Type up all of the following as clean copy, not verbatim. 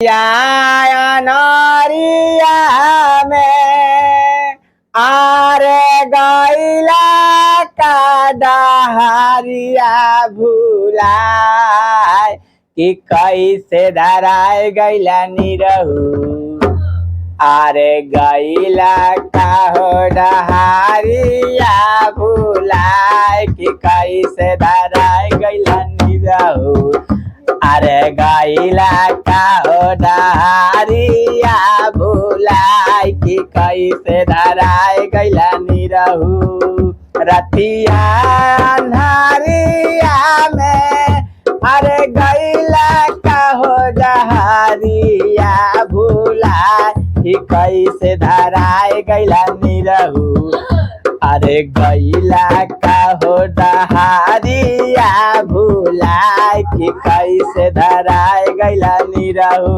रतिया अनरिया में आरे गैला का डहरिया भुलाए कि कैसे धराए गैला निरहू आरे गैला का हो डहरिया भुलाए कि कैसे धराए गैला निरहू अरे गैला का हो डहरिया भुलाए कि कैसे धराए गैला निरहू रतिया अन्हारिया में अरे गैला का हो डहरिया भुलाए कि कैसे धराए गैला निरहू अरे गैला का हो डहरिया भुलाए कि कैसे धराए गैला निरहू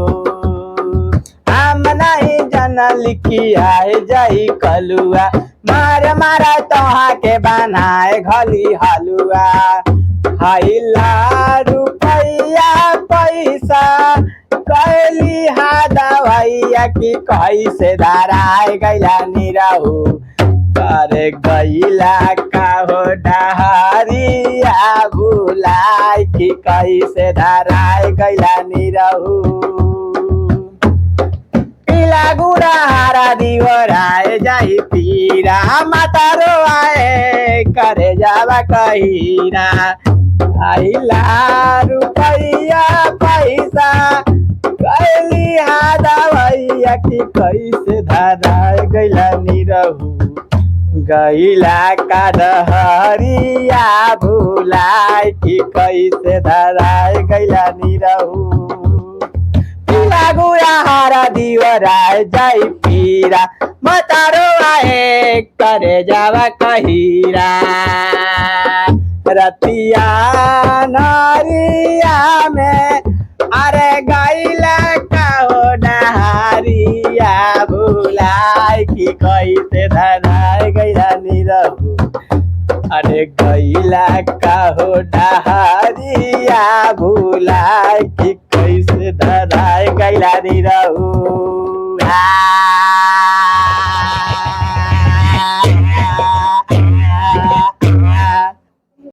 हम नहीं जनल की आए जाई कलुआ मार मारा तोहा के बनाए घली हलुआ हाइला रुपैया पैसा कैली हा दवैया कि कैसे धराए गैला निरहू अरे गैला का हो डहरिया भुलाए कि कैसे धराए गैला निरहू पीला गुड़ा हरा दिवराए जाई पीरा माता रो आए करे जावा कहीरा आइला रुपैया पैसा कैली हा दवैया कि कैसे धराए गैला निरहू गैला का डहरिया भुलाए कि कैसे धराए गैला निरहू पीला गुड़ा हरा दिवराए जाई पीरा मतारो आए करे जावा कहीरा रतिया नारिया में अरे गैला का हो डहरिया भुलाए कि कैसे धराए गैला निरहू अरे गैला का हो डहरिया भुलाए कि कैसे धराए गैला निरहू।